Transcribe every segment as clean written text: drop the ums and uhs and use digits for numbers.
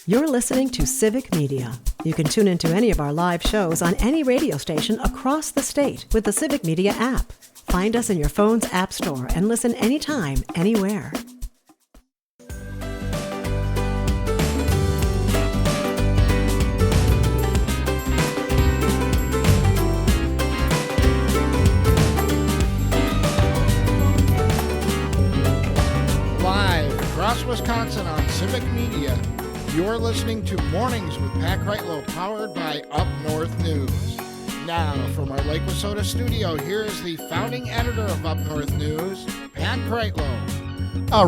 You're listening to Civic Media. You can tune into any of our live shows on any radio station across the state with the Civic Media app. Find us in your phone's app store and listen anytime, anywhere. Live across Wisconsin on Civic Media. You're listening to Mornings with Pat Kreitlow, powered by Up North News. Now, from our Lake Wissota studio, here is the founding editor of Up North News, Pat Kreitlow.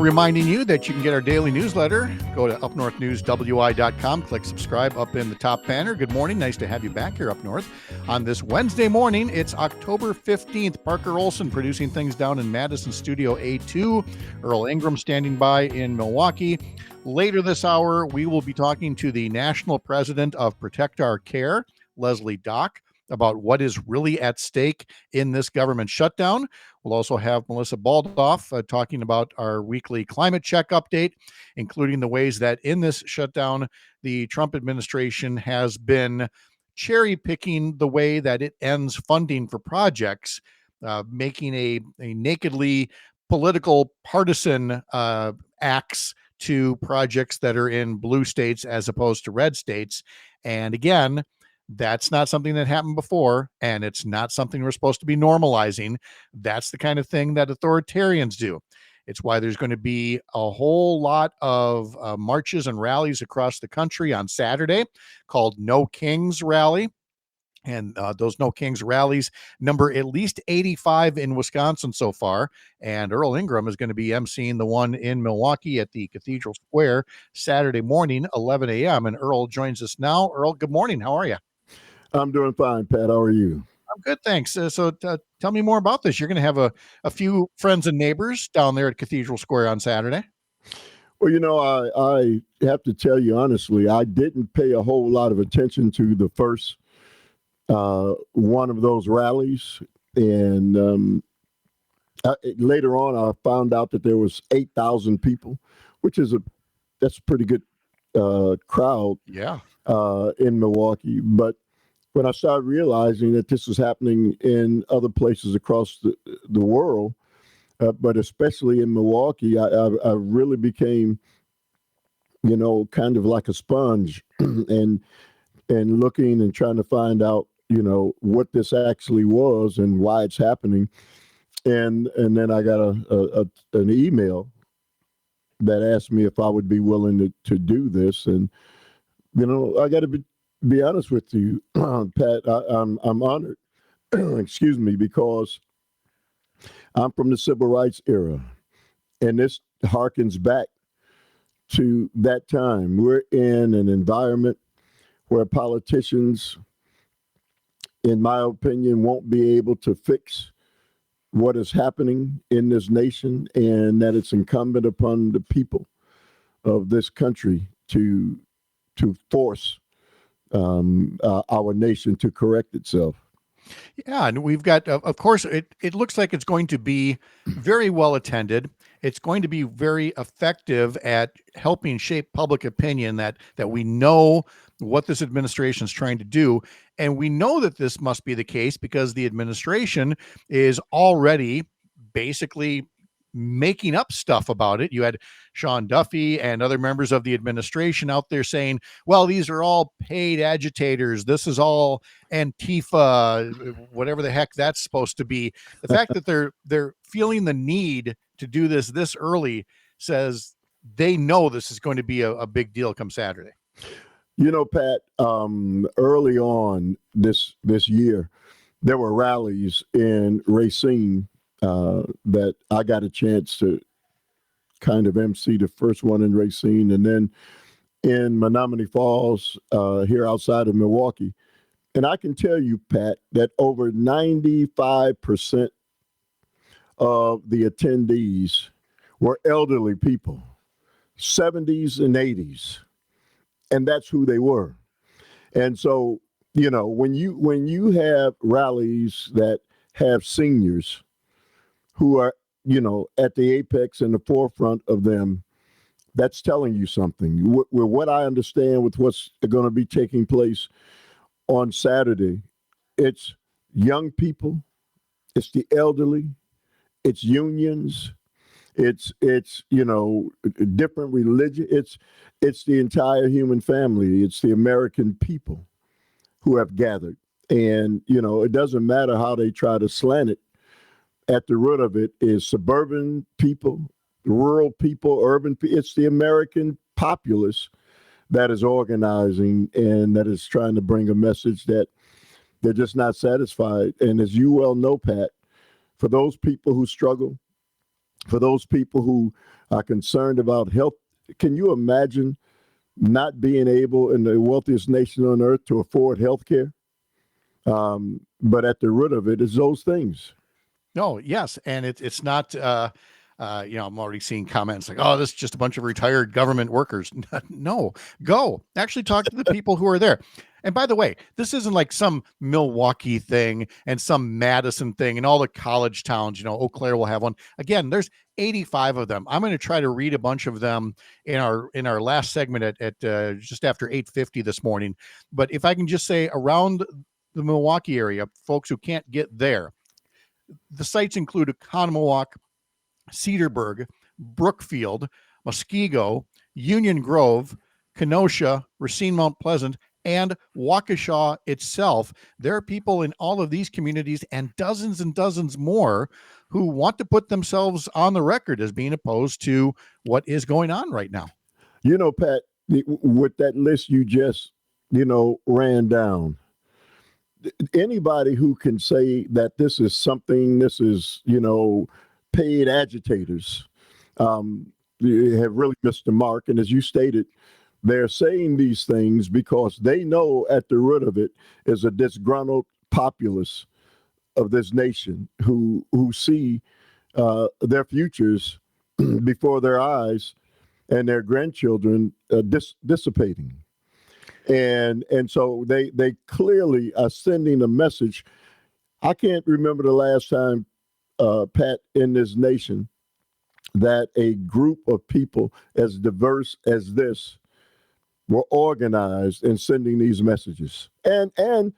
Reminding you that you can get our daily newsletter. Go to upnorthnewswi.com, click subscribe up in the top banner. Good morning. Nice to have you back here up north. On this Wednesday morning, it's October 15th. Parker Olson producing things down in Madison Studio A2. Earl Ingram standing by in Milwaukee. Later this hour, we will be talking to the national president of Protect Our Care, Leslie Dach, about what is really at stake in this government shutdown. We'll also have Melissa Baldoff talking about our weekly climate check update, including the ways that in this shutdown, the Trump administration has been cherry picking the way that it ends funding for projects, making a nakedly political partisan acts to projects that are in blue states as opposed to red states. And again, that's not something that happened before, and it's not something we're supposed to be normalizing. That's the kind of thing that authoritarians do. It's why there's going to be a whole lot of marches and rallies across the country on Saturday called No Kings Rally. And those No Kings rallies number at least 85 in Wisconsin so far. And Earl Ingram is going to be emceeing the one in Milwaukee at the Cathedral Square Saturday morning, 11 a.m. And Earl joins us now. Earl, good morning. How are you? I'm doing fine, Pat. How are you? I'm good, thanks. So tell me more about this. You're going to have a few friends and neighbors down there at Cathedral Square on Saturday. Well, you know, I have to tell you honestly, I didn't pay a whole lot of attention to the first one of those rallies. And later on, I found out that there was 8,000 people, which is that's a pretty good crowd. Yeah. In Milwaukee. But when I started realizing that this was happening in other places across the world, but especially in Milwaukee, I really became, you know, kind of like a sponge and looking and trying to find out, you know, what this actually was and why it's happening. And then I got an email that asked me if I would be willing to do this. And, you know, I got to be honest with you, Pat, I'm honored, excuse me, because I'm from the civil rights era. And this harkens back to that time. We're in an environment where politicians, in my opinion, won't be able to fix what is happening in this nation, and that it's incumbent upon the people of this country to force our nation to correct itself. Yeah, and we've got, of course, it looks like it's going to be very well attended. It's going to be very effective at helping shape public opinion that we know what this administration is trying to do. And we know that this must be the case because the administration is already basically making up stuff about it. You had Sean Duffy and other members of the administration out there saying, well, these are all paid agitators. This is all Antifa, whatever the heck that's supposed to be. The fact that they're feeling the need to do this early says they know this is going to be a big deal come Saturday. You know, Pat, early on this year, there were rallies in Racine that I got a chance to kind of MC the first one in Racine, and then in Menominee Falls, here outside of Milwaukee. And I can tell you, Pat, that over 95% of the attendees were elderly people, 70s and 80s. And that's who they were. And so, you know, when you have rallies that have seniors who are, you know, at the apex and the forefront of them, that's telling you something. With what I understand with what's going to be taking place on Saturday, it's young people, it's the elderly, it's unions, it's different religion, it's the entire human family, it's the American people who have gathered. And it doesn't matter how they try to slant it. At the root of it is suburban people, rural people, urban people. It's the American populace that is organizing and that is trying to bring a message that they're just not satisfied. And as you well know, Pat, for those people who struggle, for those people who are concerned about health, can you imagine not being able in the wealthiest nation on earth to afford health care? But at the root of it is those things. No, yes. And it's not, I'm already seeing comments like, oh, this is just a bunch of retired government workers. No, go actually talk to the people who are there. And by the way, this isn't like some Milwaukee thing and some Madison thing and all the college towns, Eau Claire will have one. Again, there's 85 of them. I'm going to try to read a bunch of them in our last segment at just after 8:50 this morning. But if I can just say around the Milwaukee area, folks who can't get there, the sites include Oconomowoc, Cedarburg, Brookfield, Muskego, Union Grove, Kenosha, Racine Mount Pleasant, and Waukesha itself. There are people in all of these communities and dozens more who want to put themselves on the record as being opposed to what is going on right now. Pat, with that list you just, ran down, anybody who can say that this is paid agitators have really missed the mark. And as you stated, they're saying these things because they know at the root of it is a disgruntled populace of this nation who see their futures before their eyes and their grandchildren dissipating. And so they clearly are sending a message. I can't remember the last time, Pat, in this nation that a group of people as diverse as this were organized in sending these messages. And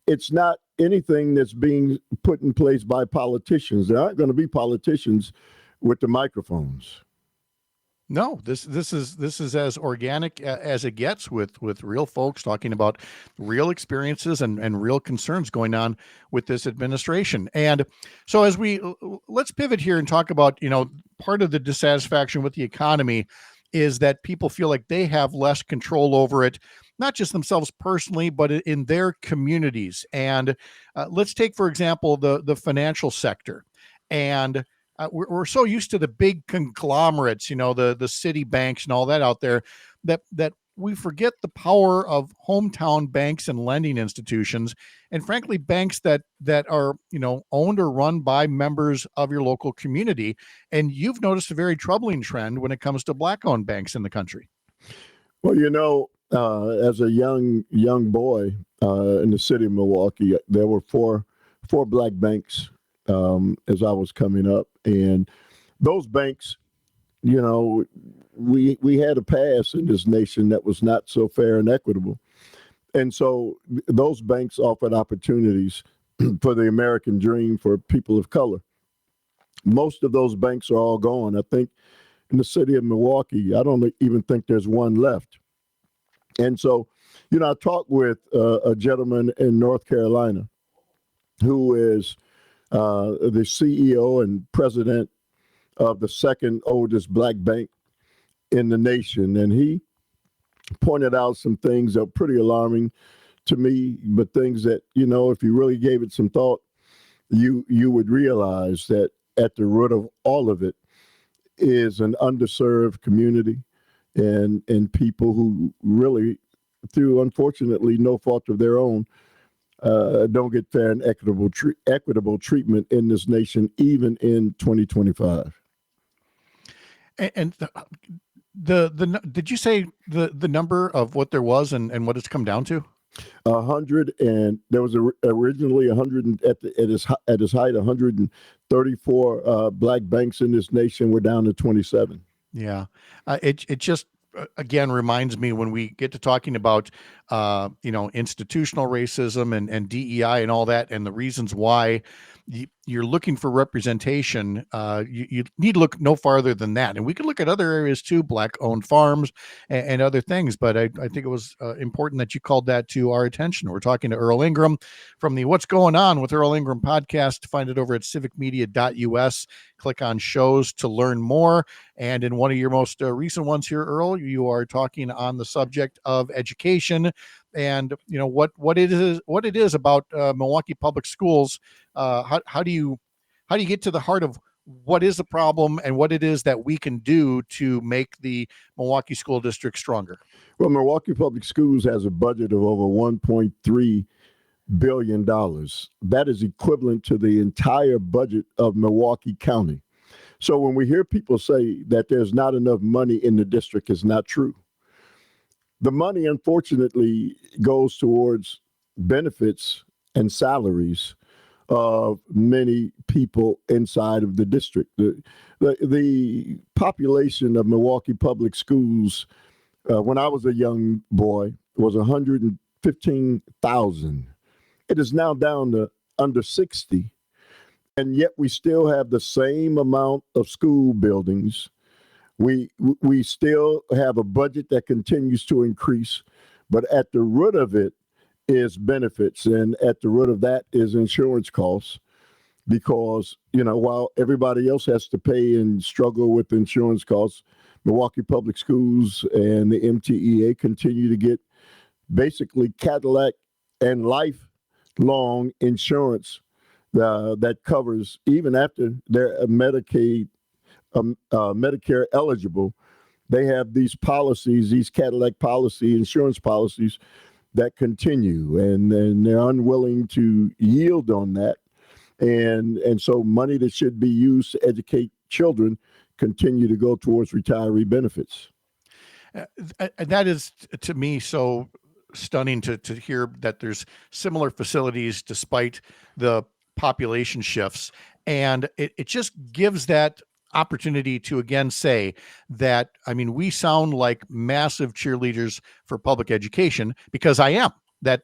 it's not anything that's being put in place by politicians. There aren't going to be politicians with the microphones. No, this is as organic as it gets with real folks talking about real experiences and real concerns going on with this administration. And so let's pivot here and talk about, part of the dissatisfaction with the economy is that people feel like they have less control over it, not just themselves personally, but in their communities. And let's take, for example, the financial sector. And we're so used to the big conglomerates, the city banks and all that out there, that we forget the power of hometown banks and lending institutions, and frankly, banks that are, owned or run by members of your local community. And you've noticed a very troubling trend when it comes to Black-owned banks in the country. Well, as a young boy in the city of Milwaukee, there were four Black banks as I was coming up, and those banks, we had a past in this nation that was not so fair and equitable. And so those banks offered opportunities for the American dream for people of color. Most of those banks are all gone. I think in the city of Milwaukee, I don't even think there's one left. And so, I talked with a gentleman in North Carolina who is the CEO and president of the second oldest Black bank in the nation. And he pointed out some things that are pretty alarming to me, but things that, if you really gave it some thought, you would realize that at the root of all of it is an underserved community and people who really, through unfortunately no fault of their own, don't get fair and equitable treatment in this nation, even in 2025. And did you say the number of what there was and what it's come down to? 100, and there was originally 100 at its height, 134 Black banks in this nation. We're down to 27. Yeah. It just again reminds me when we get to talking about institutional racism and DEI and all that, and the reasons why you're looking for representation. You need to look no farther than that, and we could look at other areas too, black-owned farms and other things. But I think it was important that you called that to our attention. We're talking to Earl Ingram from the What's Going On with Earl Ingram podcast. Find it over at civicmedia.us. Click on shows to learn more. And in one of your most recent ones here, Earl, you are talking on the subject of education and what it is about Milwaukee Public Schools. How do you get to the heart of what is the problem and what it is that we can do to make the Milwaukee School District stronger? Well, Milwaukee Public Schools has a budget of over $1.3 billion. That is equivalent to the entire budget of Milwaukee County. So when we hear people say that there's not enough money in the district, it's not true. The money, unfortunately, goes towards benefits and salaries of many people inside of the district. The population of Milwaukee Public Schools, when I was a young boy, was 115,000. It is now down to under 60. And yet we still have the same amount of school buildings. We still have a budget that continues to increase, but at the root of it is benefits, and at the root of that is insurance costs. Because, while everybody else has to pay and struggle with insurance costs, Milwaukee Public Schools and the MTEA continue to get basically Cadillac and lifelong insurance that covers even after they're Medicare eligible. They have these policies, these Cadillac insurance policies that continue, and they're unwilling to yield on that. And so money that should be used to educate children continue to go towards retiree benefits. That is, to me, so stunning to hear that there's similar facilities despite the population shifts. And it just gives that opportunity to again say that, we sound like massive cheerleaders for public education, because I am.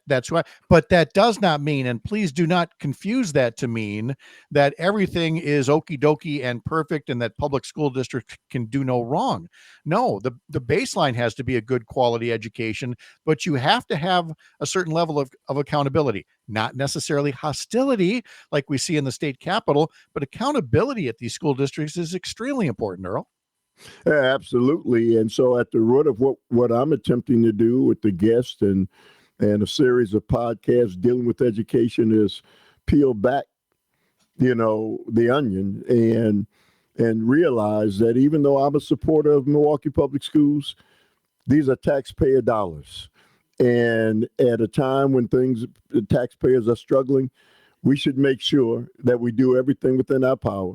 That's why, but that does not mean, and please do not confuse that to mean that everything is okie dokie and perfect and that public school districts can do no wrong. No, the baseline has to be a good quality education, but you have to have a certain level of accountability, not necessarily hostility like we see in the state capitol, but accountability at these school districts is extremely important, Earl. Yeah, absolutely. And so at the root of what I'm attempting to do with the guest and a series of podcasts dealing with education is peel back, the onion and realize that even though I'm a supporter of Milwaukee Public Schools, these are taxpayer dollars. And at a time when the taxpayers are struggling, we should make sure that we do everything within our power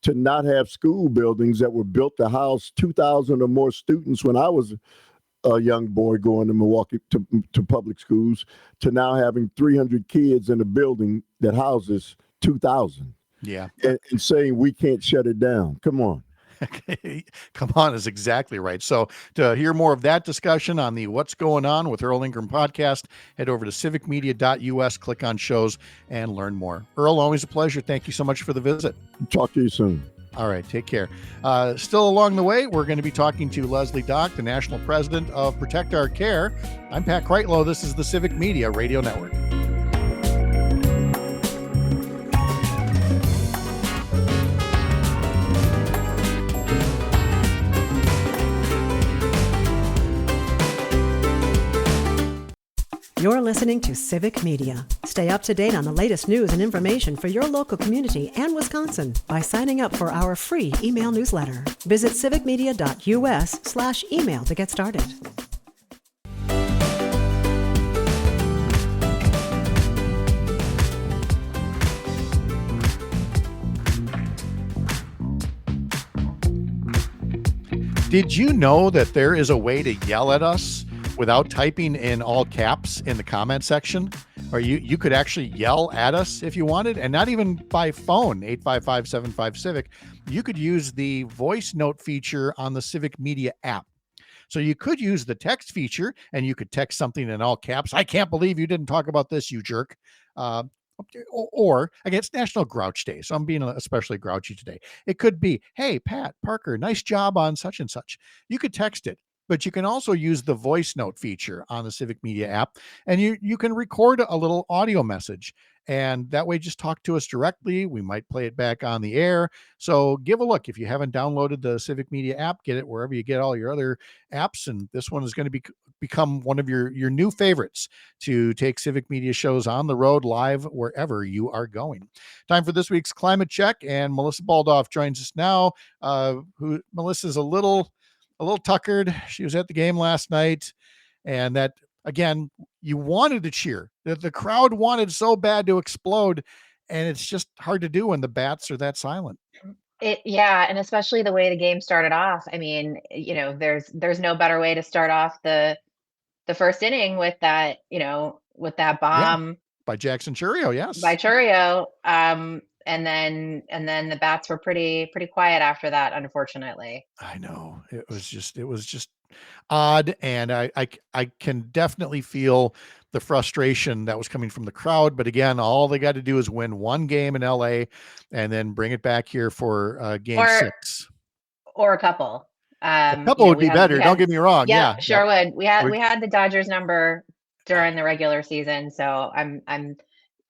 to not have school buildings that were built to house 2,000 or more students when I was a young boy going to Milwaukee to public schools, to now having 300 kids in a building that houses 2,000. Yeah. And saying we can't shut it down. Come on. Come on is exactly right. So to hear more of that discussion on the What's Going On with Earl Ingram podcast, head over to civicmedia.us, click on shows, and learn more. Earl, always a pleasure. Thank you so much for the visit. Talk to you soon. All right, take care. Still along the way, we're going to be talking to Leslie Dach, the national president of Protect Our Care. I'm Pat Kreitlow. This is the Civic Media Radio Network. You're listening to Civic Media. Stay up to date on the latest news and information for your local community and Wisconsin by signing up for our free email newsletter. Visit civicmedia.us/email to get started. Did you know that there is a way to yell at us without typing in all caps in the comment section? or you could actually yell at us if you wanted, and not even by phone, 855-75 Civic. You could use the voice note feature on the Civic Media app. So you could use the text feature, and you could text something in all caps. I can't believe you didn't talk about this, you jerk. Uh, or again, it's National Grouch Day, so I'm being especially grouchy today. It could be, hey, Pat, Parker, nice job on such and such. You could text it, but you can also use the voice note feature on the Civic Media app, and you can record a little audio message. And that way, just talk to us directly. We might play it back on the air. So give a look. If you haven't downloaded the Civic Media app, get it wherever you get all your other apps. And this one is going to become one of your new favorites to take Civic Media shows on the road, live, wherever you are going. Time for this week's Climate Check. And Melissa Baldoff joins us now. Melissa's a little tuckered. She was at the game last night. And that, again, you wanted to cheer. The crowd wanted so bad to explode, and it's just hard to do when the bats are that silent. Yeah, and especially the way the game started off. I mean, there's no better way to start off the first inning with that, with that Yeah, bomb by Jackson Churio, yes. by Churio. And then the bats were pretty quiet after that, unfortunately. I know. It was just odd, and I can definitely feel the frustration that was coming from the crowd. But again, all they got to do is win one game in LA and then bring it back here for game Or 6. or a couple. A couple would be better. Don't get me wrong. Yeah, Yeah. sure would. We We- had the Dodgers number during the regular season, so I'm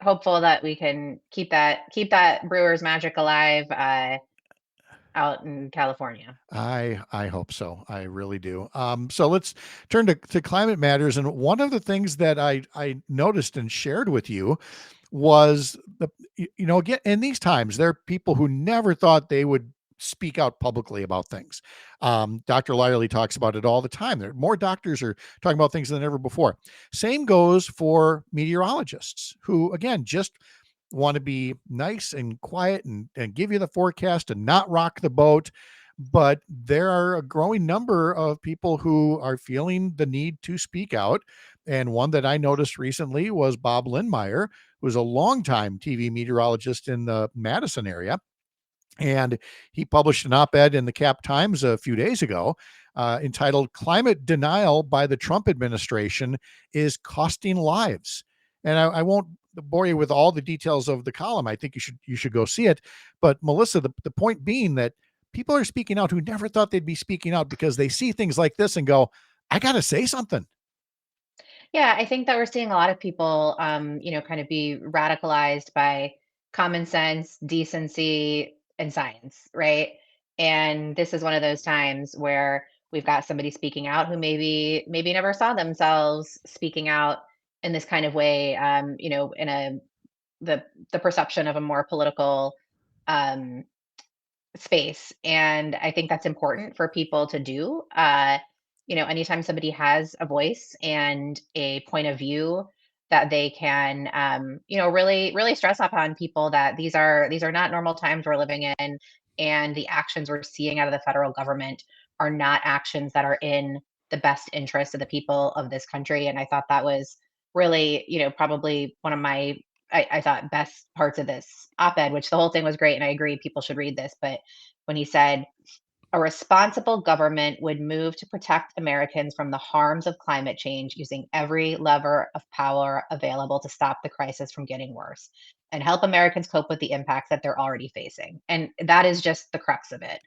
hopeful that we can keep that Brewers magic alive out in California. I hope so. I really do. So let's turn to climate matters. And one of the things that I noticed and shared with you was again, in these times, there are people who never thought they would speak out publicly about things. Dr. Lyerly talks about it all the time. There more doctors are talking about things than ever before. Same goes for meteorologists who, again, just want to be nice and quiet and give you the forecast and not rock the boat. But there are a growing number of people who are feeling the need to speak out. And one that I noticed recently was Bob Lindmeyer, who was a longtime TV meteorologist in the Madison area. And he published an op-ed in the Cap Times a few days ago entitled "Climate Denial by the Trump Administration is Costing Lives." And I won't bore you with all the details of the column. I think you should go see it. But Melissa, the point being that people are speaking out who never thought they'd be speaking out because they see things like this and go, I got to say something. Yeah, I think that we're seeing a lot of people, kind of be radicalized by common sense, decency, and science, right? And this is one of those times where we've got somebody speaking out who maybe never saw themselves speaking out in this kind of way, in the perception of a more political um, space. And I think that's important for people to do. Anytime somebody has a voice and a point of view that they can, really stress upon people that these are not normal times we're living in, and the actions we're seeing out of the federal government are not actions that are in the best interest of the people of this country. And I thought that was really, probably one of my I thought best parts of this op-ed, which the whole thing was great, and I agree people should read this. But when he said a responsible government would move to protect Americans from the harms of climate change using every lever of power available to stop the crisis from getting worse and help Americans cope with the impacts that they're already facing. And that is just the crux of it.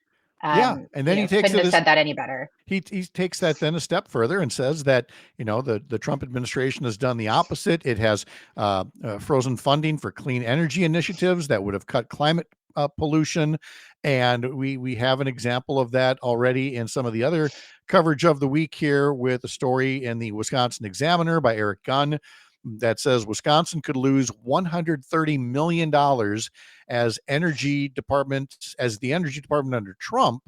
Yeah, and then he takes couldn't have said that any better. He takes that then a step further and says that the Trump administration has done the opposite. It has frozen funding for clean energy initiatives that would have cut climate pollution, and we have an example of that already in some of the other coverage of the week here with a story in the Wisconsin Examiner by Eric Gunn that says Wisconsin could lose $130 million as the energy department under Trump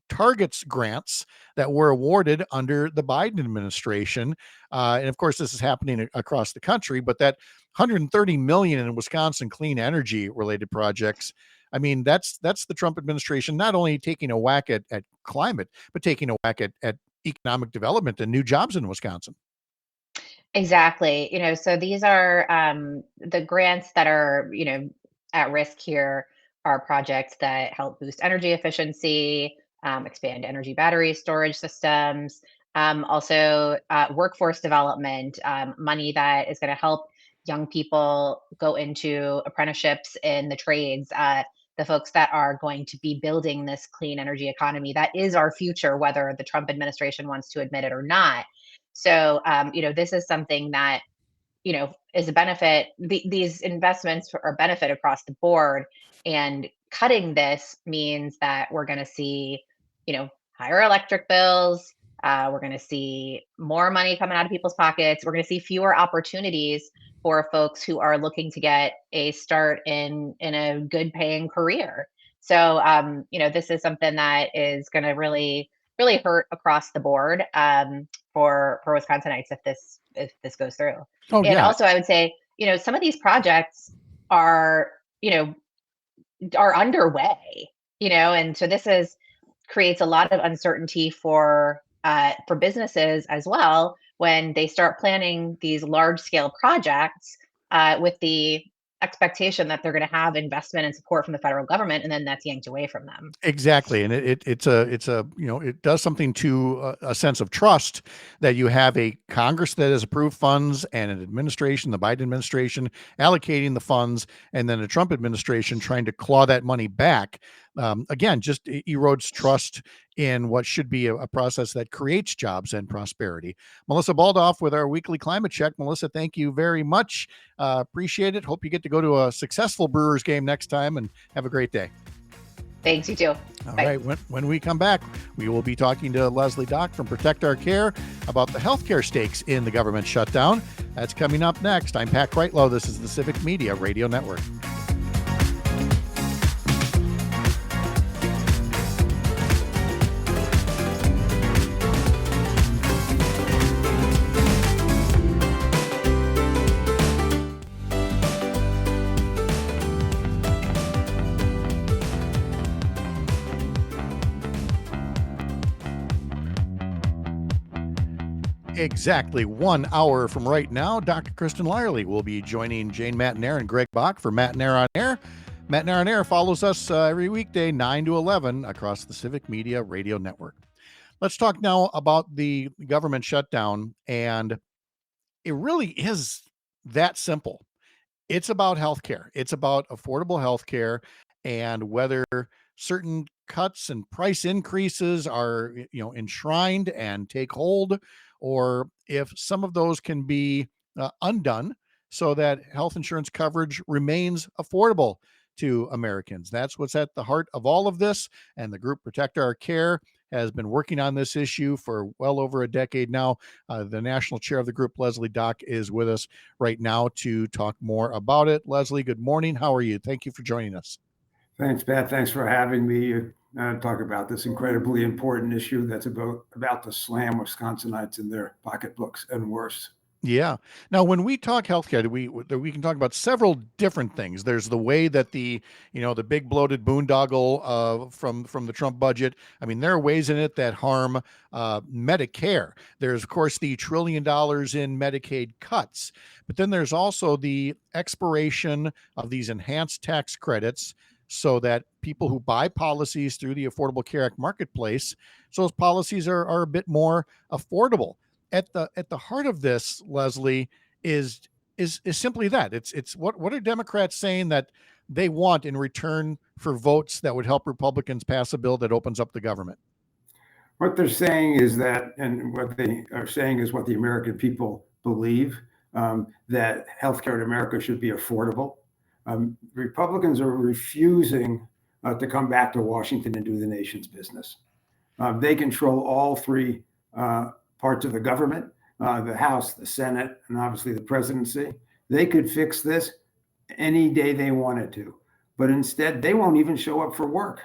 targets grants that were awarded under the Biden administration. And of course, this is happening across the country, but that $130 million in Wisconsin clean energy related projects, I mean, that's the Trump administration not only taking a whack at climate, but taking a whack at economic development and new jobs in Wisconsin. Exactly. So these are the grants that are, at risk here are projects that help boost energy efficiency, expand energy battery storage systems, also workforce development, money that is going to help young people go into apprenticeships in the trades. The folks that are going to be building this clean energy economy that is our future, whether the Trump administration wants to admit it or not. So, this is something that, is a benefit. These investments are benefit across the board. And cutting this means that we're going to see, higher electric bills. We're going to see more money coming out of people's pockets. We're going to see fewer opportunities for folks who are looking to get a start in a good paying career. So, this is something that is going to really hurt across the board, for Wisconsinites if this goes through. Oh And yeah, also, I would say, some of these projects are, you know, are underway, and so this is creates a lot of uncertainty for businesses as well when they start planning these large scale projects, with the expectation that they're going to have investment and support from the federal government, and then that's yanked away from them. exactly. And it's a it does something to a sense of trust that you have a Congress that has approved funds and an administration, the Biden administration, allocating the funds, and then a Trump administration trying to claw that money back. Again, just erodes trust in what should be a process that creates jobs and prosperity. Melissa Baldoff with our weekly climate check. Melissa, thank you very much. Appreciate it. Hope you get to go to a successful Brewers game next time, and have a great day. Thanks, you too. All Bye. right. When we come back, we will be talking to Leslie Dach from Protect Our Care about the healthcare stakes in the government shutdown. That's coming up next. I'm Pat Kreitlow. This is the Civic Media Radio Network. Exactly 1 hour from right now, Dr. Kristen Lyerly will be joining Jane Matinair and Greg Bach for Matinair on Air. Matinair on Air follows us every weekday, 9 to 11, across the Civic Media Radio Network. Let's talk now about the government shutdown, and it really is that simple. It's about healthcare. It's about affordable healthcare, and whether certain cuts and price increases are, enshrined and take hold, or if some of those can be undone so that health insurance coverage remains affordable to Americans. That's what's at the heart of all of this. And the group Protect Our Care has been working on this issue for well over a decade now. The national chair of the group, Leslie Dach, is with us right now to talk more about it. Leslie, good morning. How are you? Thank you for joining us. Thanks, Pat. Thanks for having me talk about this incredibly important issue that's about to slam Wisconsinites in their pocketbooks and worse. Yeah. Now, when we talk healthcare, we can talk about several different things. There's the way that the big bloated boondoggle from the Trump budget. I mean, there are ways in it that harm Medicare. There's, of course, the $1 trillion in Medicaid cuts, but then there's also the expiration of these enhanced tax credits so that people who buy policies through the Affordable Care Act marketplace, so those policies are a bit more affordable. At the heart of this, Leslie, is simply that. It's what are Democrats saying that they want in return for votes that would help Republicans pass a bill that opens up the government? What they're saying is that, and what they are saying is what the American people believe, that healthcare in America should be affordable. Republicans are refusing to come back to Washington and do the nation's business. They control all three parts of the government, the House, the Senate, and obviously the presidency. They could fix this any day they wanted to, but instead they won't even show up for work.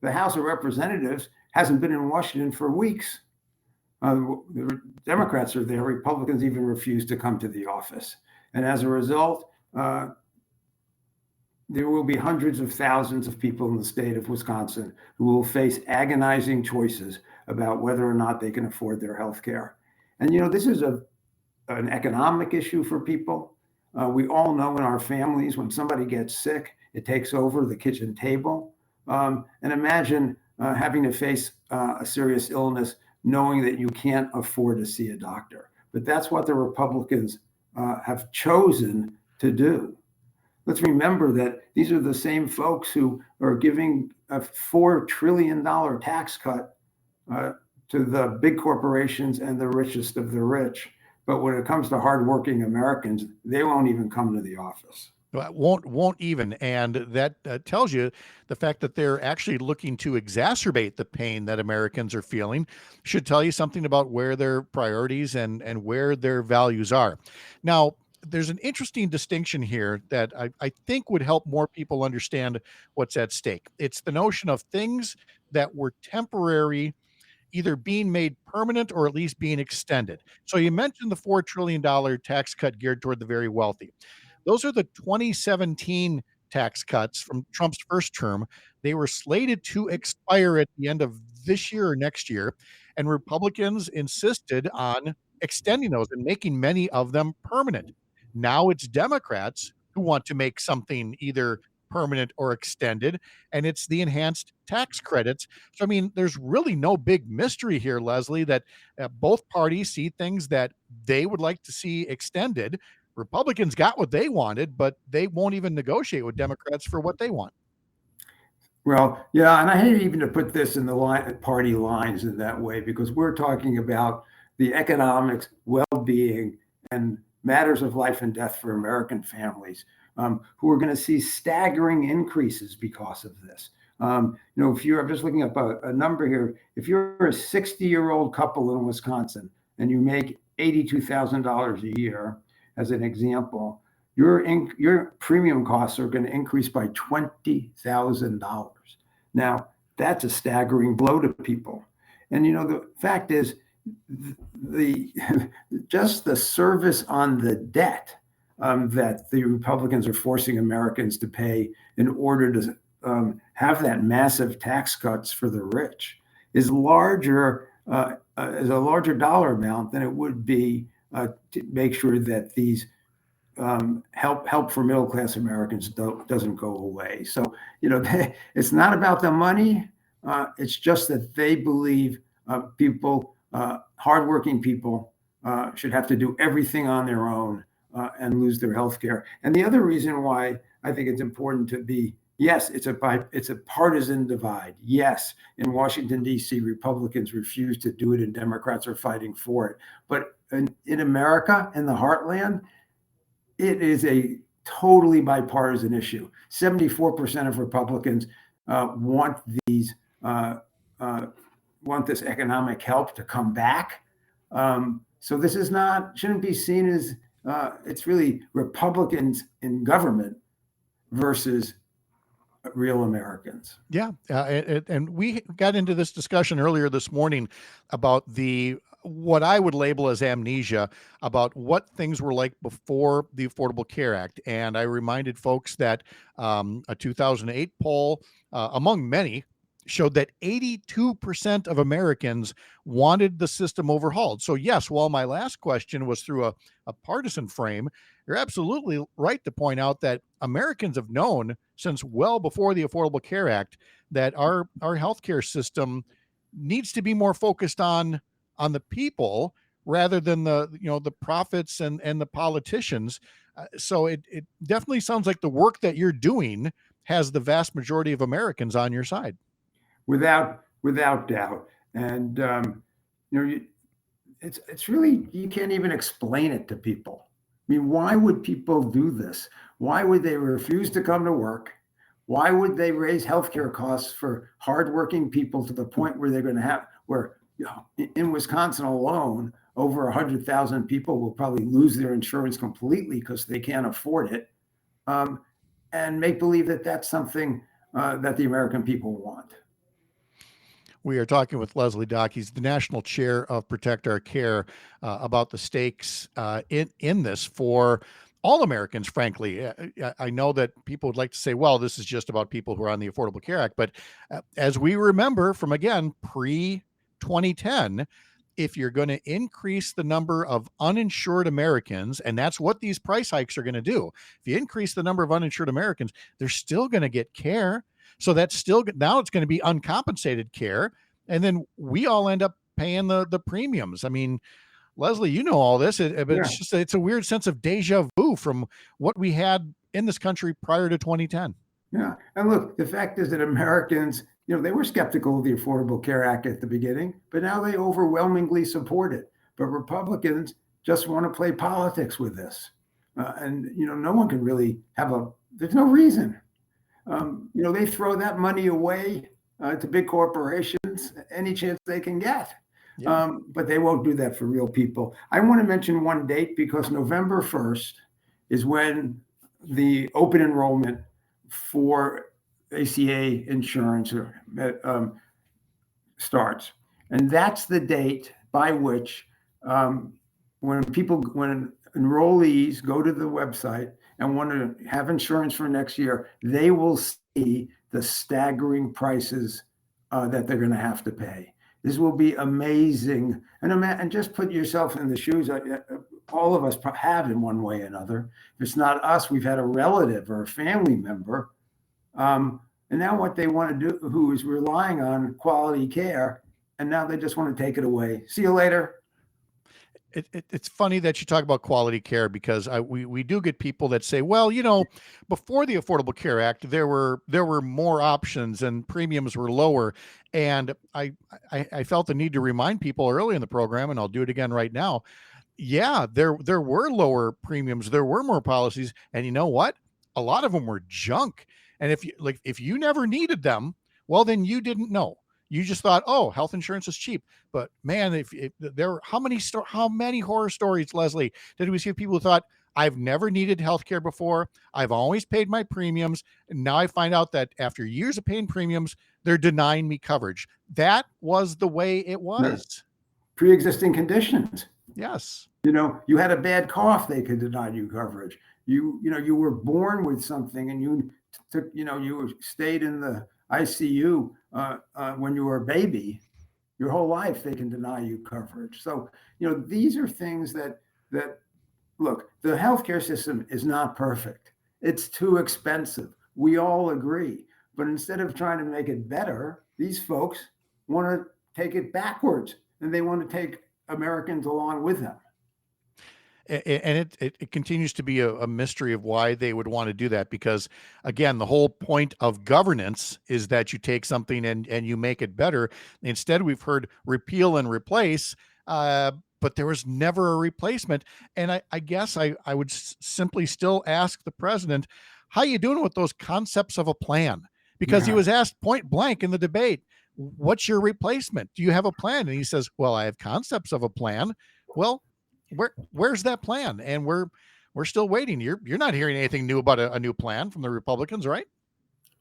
The House of Representatives hasn't been in Washington for weeks. The Democrats are there. Republicans even refuse to come to the office. And as a result, there will be hundreds of thousands of people in the state of Wisconsin who will face agonizing choices about whether or not they can afford their health care. And, this is a an economic issue for people. We all know in our families when somebody gets sick, it takes over the kitchen table. And imagine having to face a serious illness knowing that you can't afford to see a doctor. But that's what the Republicans have chosen to do. Let's remember that these are the same folks who are giving a $4 trillion tax cut to the big corporations and the richest of the rich. But when it comes to hardworking Americans, they won't even come to the office. Won't even, and that tells you the fact that they're actually looking to exacerbate the pain that Americans are feeling should tell you something about where their priorities and where their values are. Now, there's an interesting distinction here that I think would help more people understand what's at stake. It's the notion of things that were temporary either being made permanent or at least being extended. So you mentioned the $4 trillion tax cut geared toward the very wealthy. Those are the 2017 tax cuts from Trump's first term. They were slated to expire at the end of this year or next year, and Republicans insisted on extending those and making many of them permanent. Now it's Democrats who want to make something either permanent or extended, and it's the enhanced tax credits. So, I mean, there's really no big mystery here, Leslie, that both parties see things that they would like to see extended. Republicans got what they wanted, but they won't even negotiate with Democrats for what they want. Well, yeah, and I hate even to put this in the party lines in that way because we're talking about the economics, well-being, and matters of life and death for American families who are going to see staggering increases because of this. If you're, I'm just looking up a number here. If you're a 60-year-old couple in Wisconsin and you make $82,000 a year, as an example, your premium costs are going to increase by $20,000. Now, that's a staggering blow to people. And the fact is, just the service on the debt that the Republicans are forcing Americans to pay in order to have that massive tax cuts for the rich is larger, is a larger dollar amount than it would be to make sure that these help for middle class Americans doesn't go away. So it's not about the money. It's just that they believe people, hardworking people, should have to do everything on their own and lose their health care. And the other reason why I think it's important to be, yes, it's a partisan divide. Yes, in Washington, D.C., Republicans refuse to do it and Democrats are fighting for it. But in America, in the heartland, it is a totally bipartisan issue. 74% of Republicans want this economic help to come back. So this shouldn't be seen as it's really Republicans in government versus real Americans. Yeah. And we got into this discussion earlier this morning about what I would label as amnesia about what things were like before the Affordable Care Act. And I reminded folks that a 2008 poll, among many, showed that 82% of Americans wanted the system overhauled. So yes, while my last question was through a partisan frame, you're absolutely right to point out that Americans have known since well before the Affordable Care Act that our healthcare system needs to be more focused on the people rather than the profits and the politicians. So it definitely sounds like the work that you're doing has the vast majority of Americans on your side. Without doubt. And it's really, you can't even explain it to people. I mean, why would people do this? Why would they refuse to come to work? Why would they raise healthcare costs for hardworking people to the point where they're going to in Wisconsin alone, over 100,000 people will probably lose their insurance completely because they can't afford it, and make believe that that's something that the American people want. We are talking with Leslie Dach. He's the national chair of Protect Our Care about the stakes in this for all Americans, frankly. I know that people would like to say, well, this is just about people who are on the Affordable Care Act. But as we remember from, again, pre-2010, if you're going to increase the number of uninsured Americans, and that's what these price hikes are going to do. If you increase the number of uninsured Americans, they're still going to get care. So that's still, now it's going to be uncompensated care. And then we all end up paying the premiums. I mean, Leslie, you know all this, but Yeah. it's just, it's a weird sense of deja vu from what we had in this country prior to 2010. Yeah. And look, the fact is that Americans, they were skeptical of the Affordable Care Act at the beginning, but now they overwhelmingly support it. But Republicans just want to play politics with this. And no one can really there's no reason. They throw that money away to big corporations any chance they can get. Yeah. But they won't do that for real people. I want to mention one date because November 1st is when the open enrollment for ACA insurance starts. And that's the date by which when enrollees go to the website and want to have insurance for next year, they will see the staggering prices that they're going to have to pay. This will be amazing. And just put yourself in the shoes. All of us have in one way or another. If it's not us, we've had a relative or a family member. And now what they want to do, who is relying on quality care, and now they just want to take it away. See you later. It's funny that you talk about quality care because we do get people that say, well, before the Affordable Care Act, there were more options and premiums were lower. And I felt the need to remind people early in the program, and I'll do it again right now. Yeah, there were lower premiums, there were more policies, and you know what? A lot of them were junk. And if you never needed them, well, then you didn't know. You just thought, oh, health insurance is cheap. But man, if there, how many horror stories, Leslie, did we see of people who thought, I've never needed healthcare before. I've always paid my premiums. And now I find out that after years of paying premiums, they're denying me coverage. That was the way it was. Pre-existing conditions. Yes. You had a bad cough, they could deny you coverage. You were born with something and you took, you stayed in the ICU when you were a baby, your whole life, they can deny you coverage. So, these are things that look, the healthcare system is not perfect. It's too expensive. We all agree. But instead of trying to make it better, these folks want to take it backwards, and they want to take Americans along with them. And it continues to be a mystery of why they would want to do that, because again, the whole point of governance is that you take something and you make it better. Instead, we've heard repeal and replace, but there was never a replacement. And I guess I would simply still ask the president, how you doing with those concepts of a plan? Because he was asked point blank in the debate, what's your replacement? Do you have a plan? And he says, well, I have concepts of a plan. Well, where's that plan? And we're still waiting. You're not hearing anything new about a new plan from the Republicans, right?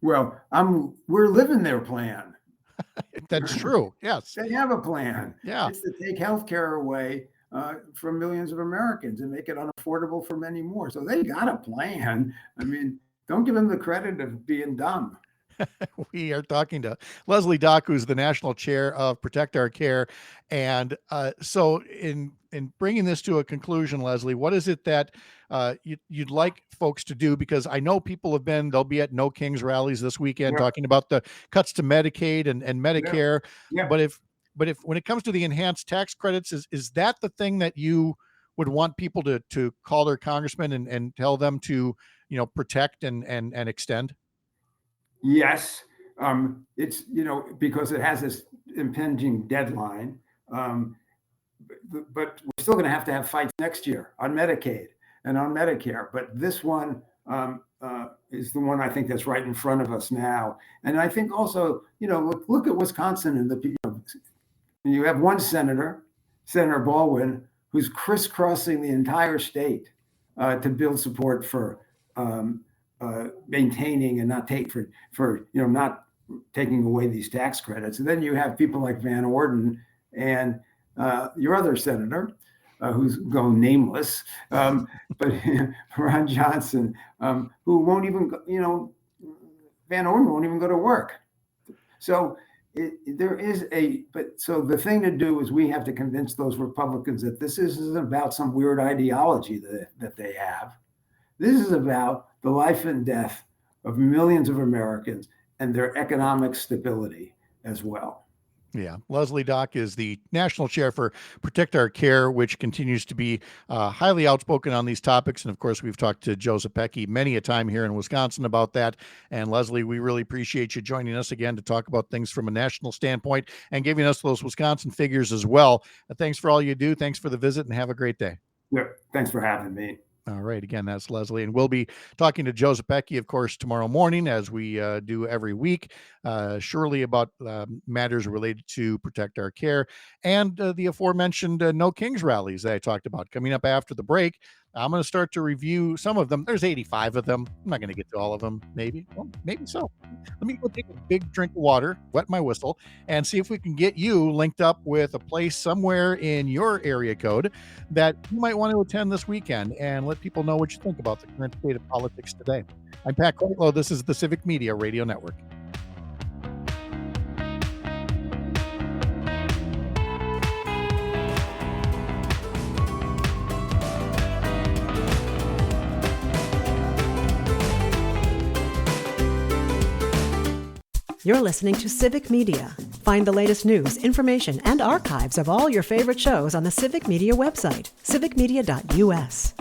Well, we're living their plan. That's true. Yes. They have a plan. Yeah. It's to take healthcare away from millions of Americans and make it unaffordable for many more. So they got a plan. I mean, don't give them the credit of being dumb. We are talking to Leslie Dach, who's the national chair of Protect Our Care. And so in bringing this to a conclusion, Leslie, what is it that you'd like folks to do? Because I know people they'll be at No Kings rallies this weekend talking about the cuts to Medicaid and Medicare. Yeah. But if when it comes to the enhanced tax credits, is that the thing that you would want people to call their congressman and tell them to, protect and extend? Yes, it's, because it has this impending deadline, but we're still going to have fights next year on Medicaid and on Medicare. But this one is the one I think that's right in front of us now. And I think also, look at Wisconsin and you have one Senator Baldwin, who's crisscrossing the entire state to build support for maintaining and not not taking away these tax credits. And then you have people like Van Orden and your other senator, who's going nameless, but Ron Johnson, who won't even, Van Orden won't even go to work. So, So the thing to do is we have to convince those Republicans that this isn't about some weird ideology that they have. This is about the life and death of millions of Americans and their economic stability as well. Yeah. Leslie Dach is the national chair for Protect Our Care, which continues to be highly outspoken on these topics. And of course, we've talked to Joe Zepecki many a time here in Wisconsin about that. And Leslie, we really appreciate you joining us again to talk about things from a national standpoint and giving us those Wisconsin figures as well. Thanks for all you do. Thanks for the visit, and have a great day. Yeah, thanks for having me. All right. Again, that's Leslie. And we'll be talking to Joe Zepecki, of course, tomorrow morning, as we do every week, surely about matters related to Protect Our Care and the aforementioned No Kings rallies that I talked about. Coming up after the break, I'm going to start to review some of them. There's 85 of them. I'm not going to get to all of them. Maybe. Well, maybe so. Let me go take a big drink of water, wet my whistle, and see if we can get you linked up with a place somewhere in your area code that you might want to attend this weekend, and let people know what you think about the current state of politics today. I'm Pat Kreitlow. This is the Civic Media Radio Network. You're listening to Civic Media. Find the latest news, information, and archives of all your favorite shows on the Civic Media website, civicmedia.us.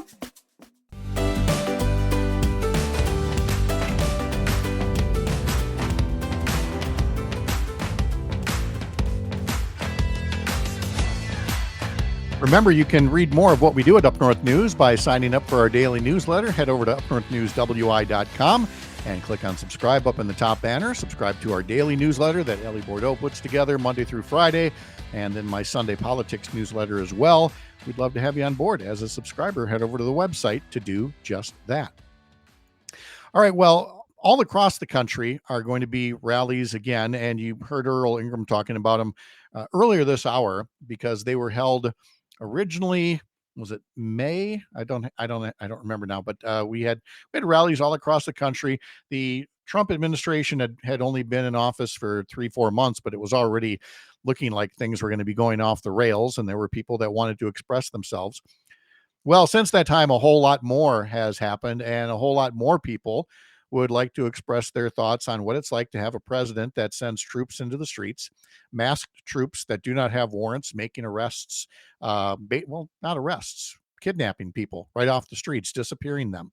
Remember, you can read more of what we do at Up North News by signing up for our daily newsletter. Head over to upnorthnewswi.com and click on subscribe up in the top banner. Subscribe to our daily newsletter that Ellie Bordeaux puts together Monday through Friday, and then my Sunday politics newsletter as well. We'd love to have you on board as a subscriber. Head over to the website to do just that. All right, well, all across the country are going to be rallies again, and you heard Earl Ingram talking about them earlier this hour, because they were held originally, was it May? I don't remember now, but we had rallies all across the country. The Trump administration had only been in office for 3-4 months, but it was already looking like things were going to be going off the rails, and there were people that wanted to express themselves. Well, since that time, a whole lot more has happened, and a whole lot more people would like to express their thoughts on what it's like to have a president that sends troops into the streets, masked troops that do not have warrants, making arrests, well, not arrests, kidnapping people right off the streets, disappearing them,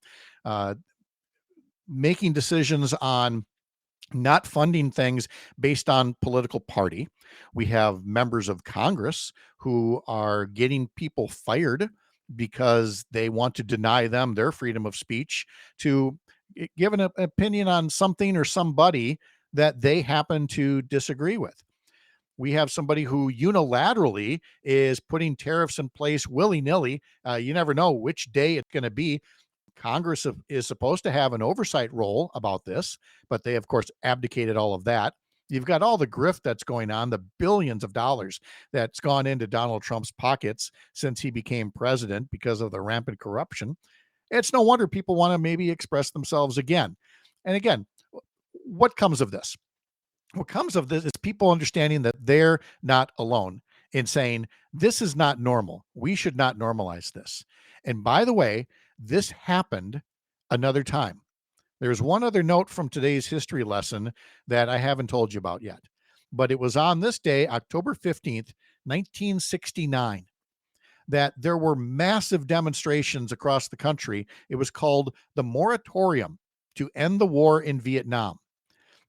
making decisions on not funding things based on political party. We have members of Congress who are getting people fired because they want to deny them their freedom of speech to give an opinion on something or somebody that they happen to disagree with. We have somebody who unilaterally is putting tariffs in place willy-nilly. You never know which day it's going to be. Congress is supposed to have an oversight role about this, but they, of course, abdicated all of that. You've got all the grift that's going on, the billions of dollars that's gone into Donald Trump's pockets since he became president because of the rampant corruption. It's no wonder people want to maybe express themselves again. And again, what comes of this? What comes of this is people understanding that they're not alone in saying, this is not normal. We should not normalize this. And by the way, this happened another time. There's one other note from today's history lesson that I haven't told you about yet, but it was on this day, October 15th, 1969, that there were massive demonstrations across the country. It was called the Moratorium to End the War in Vietnam.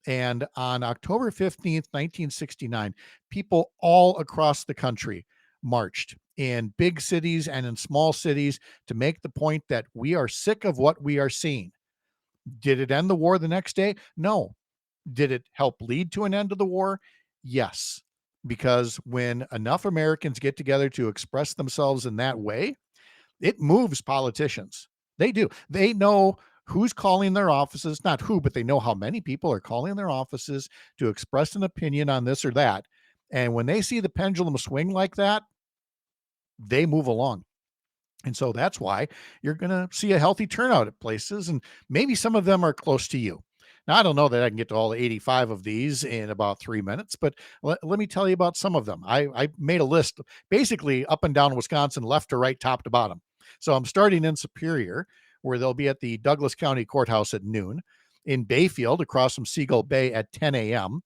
And on October 15th, 1969, people all across the country marched in big cities and in small cities to make the point that we are sick of what we are seeing. Did it end the war the next day? No. Did it help lead to an end of the war? Yes. Because when enough Americans get together to express themselves in that way, it moves politicians. They do. They know who's calling their offices, not who, but they know how many people are calling their offices to express an opinion on this or that. And when they see the pendulum swing like that, they move along. And so that's why you're going to see a healthy turnout at places, and maybe some of them are close to you. Now, I don't know that I can get to all 85 of these in about 3 minutes, but let me tell you about some of them. I made a list basically up and down Wisconsin, left to right, top to bottom. So I'm starting in Superior, where they'll be at the Douglas County Courthouse at noon. In Bayfield, across from Seagull Bay at 10 a.m.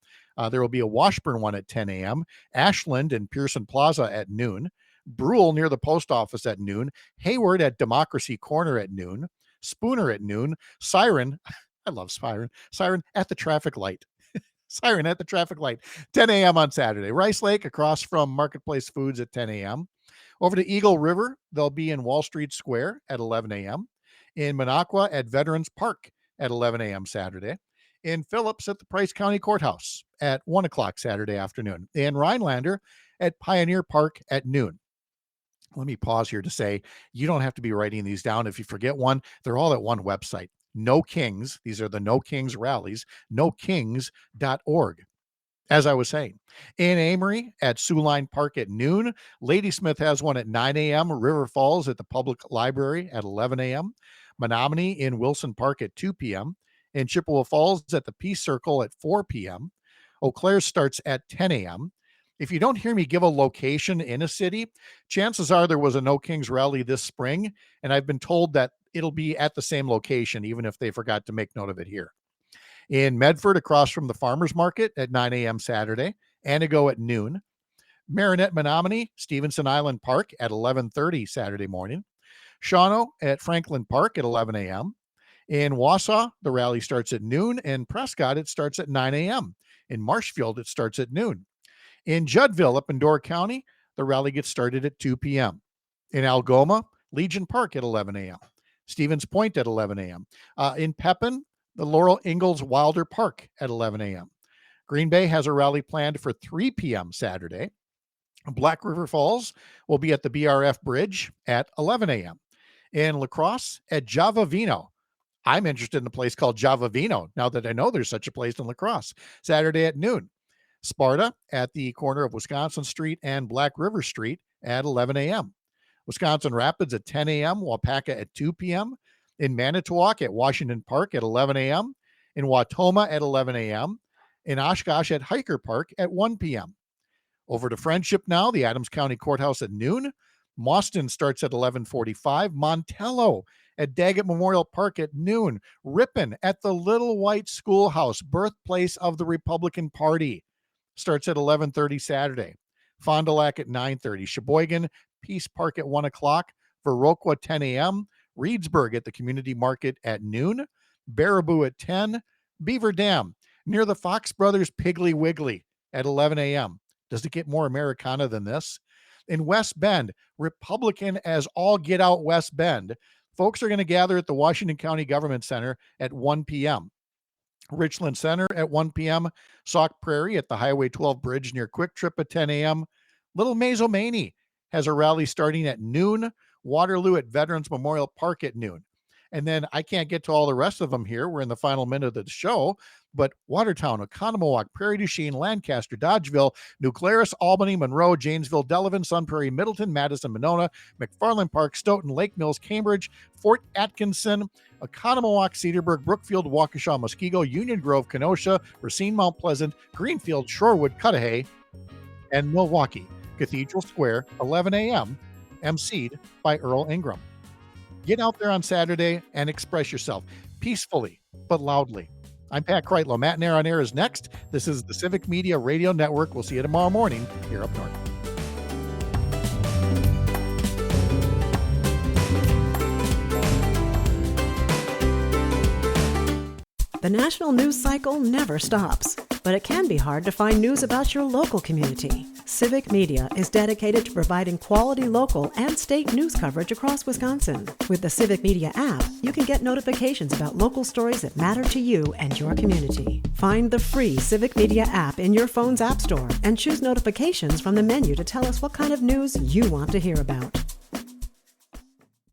There will be a Washburn one at 10 a.m., Ashland and Pearson Plaza at noon, Brule near the post office at noon, Hayward at Democracy Corner at noon, Spooner at noon, Siren, I love Siren at the traffic light. Siren at the traffic light, 10 a.m. on Saturday. Rice Lake across from Marketplace Foods at 10 a.m. Over to Eagle River, they'll be in Wall Street Square at 11 a.m. In Minocqua at Veterans Park at 11 a.m. Saturday. In Phillips at the Price County Courthouse at 1 o'clock Saturday afternoon. In Rhinelander at Pioneer Park at noon. Let me pause here to say, you don't have to be writing these down. If you forget one, they're all at one website. No Kings, these are the No Kings rallies, nokings.org. As I was saying, in Amory at Sioux Line Park at noon, Ladysmith has one at 9 a.m., River Falls at the Public Library at 11 a.m., Menominee in Wilson Park at 2 p.m., in Chippewa Falls at the Peace Circle at 4 p.m., Eau Claire starts at 10 a.m. If you don't hear me give a location in a city, chances are there was a No Kings rally this spring, and I've been told that it'll be at the same location, even if they forgot to make note of it here. In Medford, across from the Farmers Market at 9 a.m. Saturday, Anago at noon, Marinette Menominee, Stevenson Island Park at 11:30 Saturday morning, Shawano at Franklin Park at 11 a.m. In Wausau, the rally starts at noon, and Prescott, it starts at 9 a.m. In Marshfield, it starts at noon. In Juddville, up in Door County, the rally gets started at 2 p.m. In Algoma, Legion Park at 11 a.m. Stevens Point at 11 a.m. In Pepin, the Laurel Ingalls Wilder Park at 11 a.m. Green Bay has a rally planned for 3 p.m. Saturday. Black River Falls will be at the BRF Bridge at 11 a.m. In La Crosse at Java Vino. I'm interested in a place called Java Vino now that I know there's such a place in La Crosse. Saturday at noon. Sparta at the corner of Wisconsin Street and Black River Street at 11 a.m. Wisconsin Rapids at 10 a.m., Wapaka at 2 p.m., in Manitowoc at Washington Park at 11 a.m., in Watoma at 11 a.m., in Oshkosh at Hiker Park at 1 p.m. Over to Friendship now, the Adams County Courthouse at noon. Mauston starts at 11:45. Montello at Daggett Memorial Park at noon. Ripon at the Little White Schoolhouse, birthplace of the Republican Party, starts at 11:30 Saturday. Fond du Lac at 9:30. Sheboygan, Peace Park at 1 o'clock. Viroqua, 10 a.m. Reedsburg at the Community Market at noon. Baraboo at 10. Beaver Dam near the Fox Brothers Piggly Wiggly at 11 a.m. Does it get more Americana than this? In West Bend, Republican as all get out West Bend, folks are going to gather at the Washington County Government Center at 1 p.m. Richland Center at 1 p.m. Sauk Prairie at the Highway 12 Bridge near Quick Trip at 10 a.m. Little Mazomaney has a rally starting at noon. Waterloo at Veterans Memorial Park at noon. And then I can't get to all the rest of them here. We're in the final minute of the show. But Watertown, Oconomowoc, Prairie du Chien, Lancaster, Dodgeville, New Glarus, Albany, Monroe, Janesville, Delavan, Sun Prairie, Middleton, Madison, Monona, McFarland Park, Stoughton, Lake Mills, Cambridge, Fort Atkinson, Oconomowoc, Cedarburg, Brookfield, Waukesha, Muskego, Union Grove, Kenosha, Racine, Mount Pleasant, Greenfield, Shorewood, Cudahy, and Milwaukee. Cathedral Square, 11 a.m., emceed by Earl Ingram. Get out there on Saturday and express yourself peacefully but loudly. I'm Pat Kreitlow. Matt and Air on Air is next. This is the Civic Media Radio Network. We'll see you tomorrow morning here up north. The national news cycle never stops, but it can be hard to find news about your local community. Civic Media is dedicated to providing quality local and state news coverage across Wisconsin. With the Civic Media app, you can get notifications about local stories that matter to you and your community. Find the free Civic Media app in your phone's app store and choose notifications from the menu to tell us what kind of news you want to hear about.